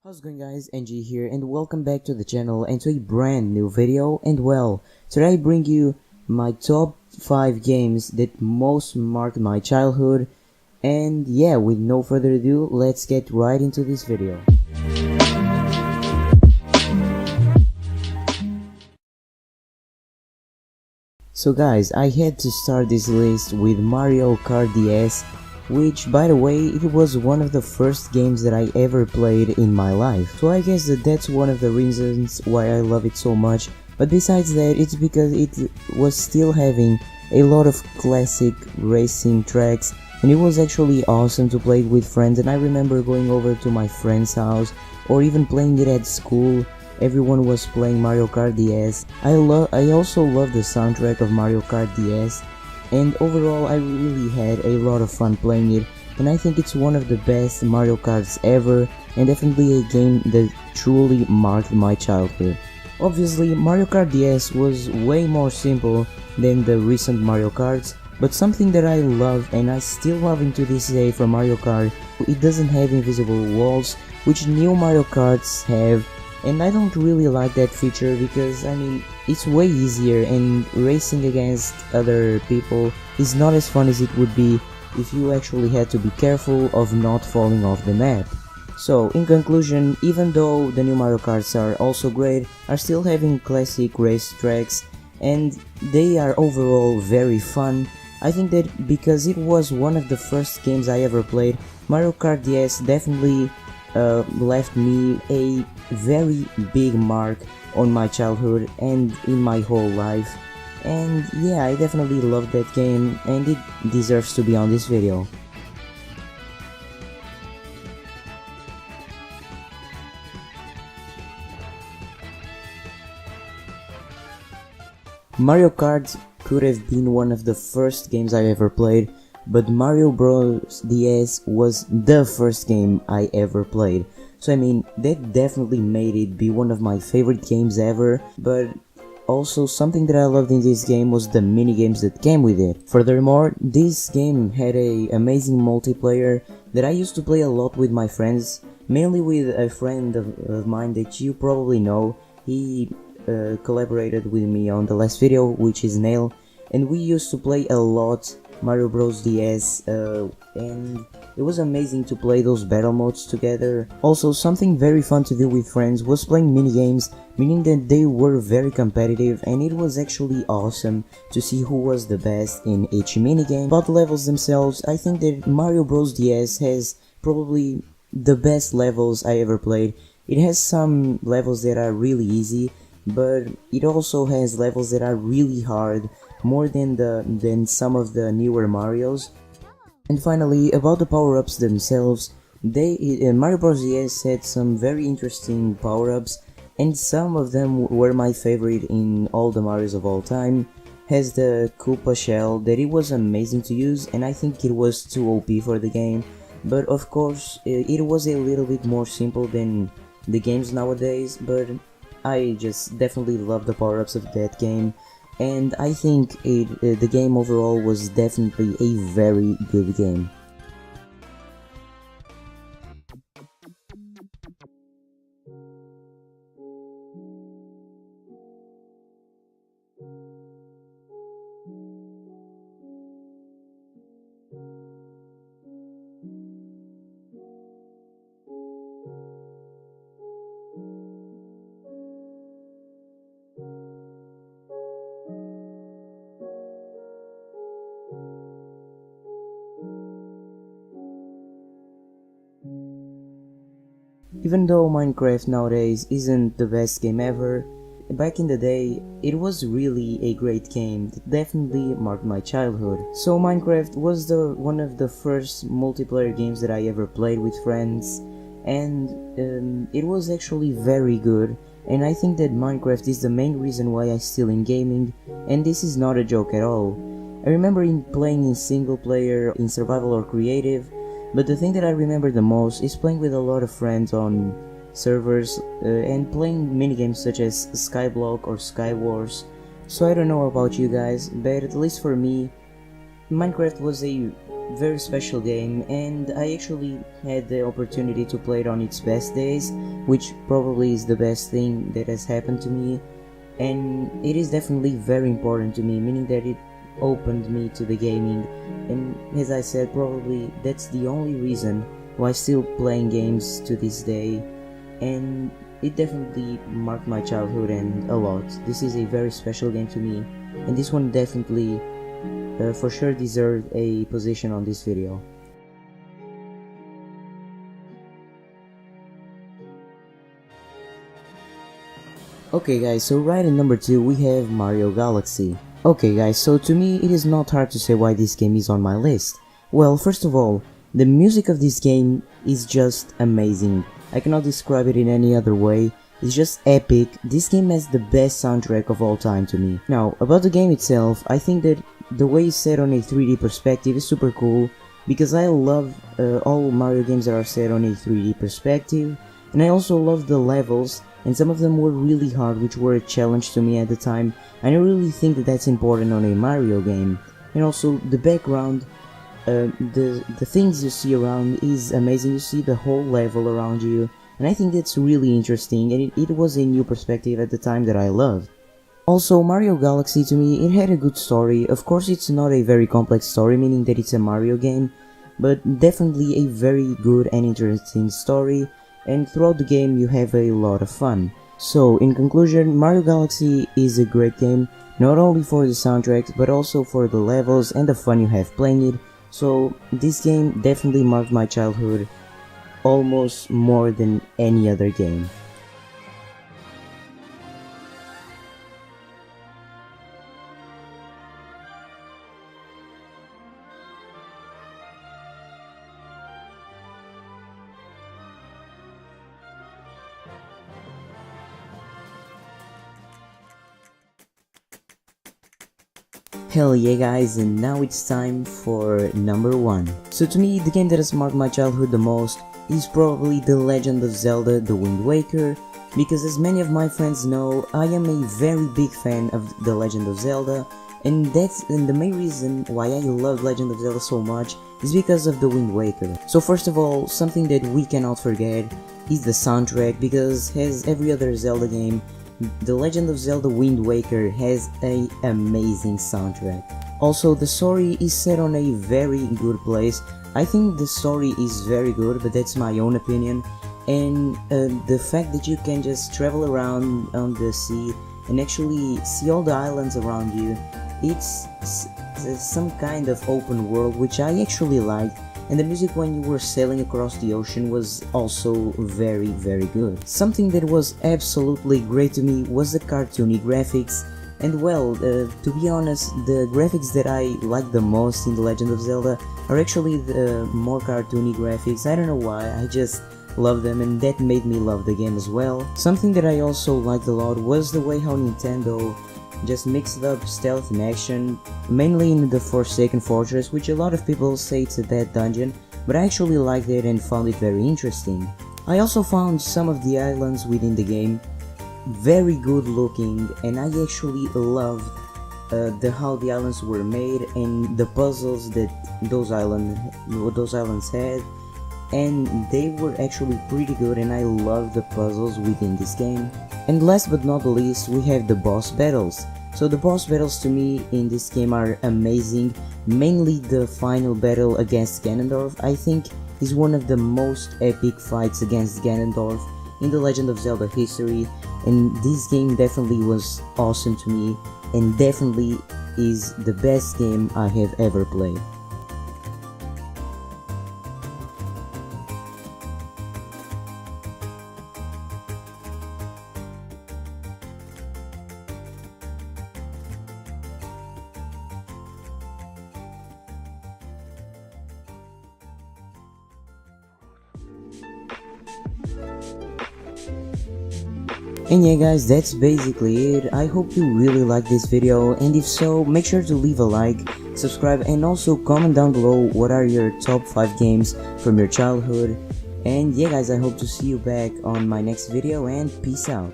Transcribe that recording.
How's it going guys, NG here and welcome back to the channel and to a brand new video. And well, today I bring you my top 5 games that most marked my childhood. And yeah, with no further ado, let's get right into this video. So guys, I had to start this list with Mario Kart DS, which by the way, it was one of the first games that I ever played in my life. So I guess that's one of the reasons why I love it so much. But besides that, it's because it was still having a lot of classic racing tracks, and it was actually awesome to play it with friends. And I remember going over to my friend's house or even playing it at school. Everyone was playing Mario Kart DS. I also love the soundtrack of Mario Kart DS, and overall I really had a lot of fun playing it, and I think it's one of the best Mario Karts ever, and definitely a game that truly marked my childhood. Obviously, Mario Kart DS was way more simple than the recent Mario Karts, but something that I love and I still love to this day from Mario Kart, it doesn't have invisible walls, which new Mario Karts have. And I don't really like that feature because, I mean, it's way easier, and racing against other people is not as fun as it would be if you actually had to be careful of not falling off the map. So, in conclusion, even though the new Mario Karts are also great, are still having classic race tracks, and they are overall very fun. I think that because it was one of the first games I ever played, Mario Kart DS definitely left me a very big mark on my childhood and in my whole life. And yeah, I definitely love that game and it deserves to be on this video. Mario Kart could have been one of the first games I ever played, but Mario Bros. DS was the first game I ever played. So I mean, that definitely made it be one of my favorite games ever, but also something that I loved in this game was the minigames that came with it. Furthermore, this game had a amazing multiplayer that I used to play a lot with my friends, mainly with a friend of mine that you probably know. He collaborated with me on the last video, which is Nail, and we used to play a lot Mario Bros. DS, and it was amazing to play those battle modes together. Also, something very fun to do with friends was playing minigames, meaning that they were very competitive, and it was actually awesome to see who was the best in each minigame. About the levels themselves, I think that Mario Bros. DS has probably the best levels I ever played. It has some levels that are really easy, but it also has levels that are really hard, more than some of the newer Marios. And finally, about the power-ups themselves, Mario Bros. DS had some very interesting power-ups, and some of them were my favorite in all the Marios of all time. Has the Koopa shell that it was amazing to use, and I think it was too OP for the game, but of course it was a little bit more simple than the games nowadays, but I just definitely love the power-ups of that game. And I think the game overall was definitely a very good game. Even though Minecraft nowadays isn't the best game ever, back in the day it was really a great game that definitely marked my childhood. So Minecraft was one of the first multiplayer games that I ever played with friends, and it was actually very good, and I think that Minecraft is the main reason why I still in gaming, and this is not a joke at all. I remember playing in single player, in survival or creative, but the thing that I remember the most is playing with a lot of friends on servers and playing minigames such as Skyblock or Skywars. So I don't know about you guys, but at least for me, Minecraft was a very special game, and I actually had the opportunity to play it on its best days, which probably is the best thing that has happened to me, and it is definitely very important to me, meaning that it opened me to the gaming, and as I said, probably that's the only reason why I'm still playing games to this day, and it definitely marked my childhood and a lot. This is a very special game to me, and this one definitely for sure deserved a position on this video. Okay guys, so right at number 2 we have Mario Galaxy. Okay guys, so to me it is not hard to say why this game is on my list. Well, first of all, the music of this game is just amazing. I cannot describe it in any other way. It's just epic. This game has the best soundtrack of all time to me. Now, about the game itself, I think that the way it's set on a 3D perspective is super cool, because I love all Mario games that are set on a 3D perspective, and I also love the levels, and some of them were really hard, which were a challenge to me at the time, and I really think that that's important on a Mario game. And also the background, the things you see around is amazing. You see the whole level around you, and I think that's really interesting, and it was a new perspective at the time that I loved. Also, Mario Galaxy, to me, it had a good story. Of course, it's not a very complex story, meaning that it's a Mario game, but definitely a very good and interesting story, and throughout the game you have a lot of fun. So, in conclusion, Mario Galaxy is a great game, not only for the soundtracks, but also for the levels and the fun you have playing it. So, this game definitely marked my childhood almost more than any other game. Hell yeah guys, and now it's time for number 1. So to me, the game that has marked my childhood the most is probably The Legend of Zelda: The Wind Waker, because as many of my friends know, I am a very big fan of The Legend of Zelda, and the main reason why I love Legend of Zelda so much is because of The Wind Waker. So first of all, something that we cannot forget is the soundtrack, because as every other Zelda game, The Legend of Zelda Wind Waker has an amazing soundtrack. Also, the story is set on a very good place. I think the story is very good, but that's my own opinion. And the fact that you can just travel around on the sea and actually see all the islands around you, it's some kind of open world, which I actually liked. And the music when you were sailing across the ocean was also very good. Something that was absolutely great to me was the cartoony graphics, and well, to be honest, the graphics that I like the most in The Legend of Zelda are actually the more cartoony graphics. I don't know why, I just love them, and that made me love the game as well. Something that I also liked a lot was the way how Nintendo just mixed up stealth and action, mainly in the Forsaken Fortress, which a lot of people say it's a bad dungeon, but I actually liked it and found it very interesting. I also found some of the islands within the game very good looking, and I actually loved how the islands were made and the puzzles that those islands had, and they were actually pretty good, and I love the puzzles within this game. And last but not least, we have the boss battles. So the boss battles to me in this game are amazing, mainly the final battle against Ganondorf. I think is one of the most epic fights against Ganondorf in the Legend of Zelda history, and this game definitely was awesome to me, and definitely is the best game I have ever played. And yeah guys, that's basically it. I hope you really liked this video, and if so, make sure to leave a like, subscribe, and also comment down below what are your top 5 games from your childhood. And yeah guys, I hope to see you back on my next video, and peace out.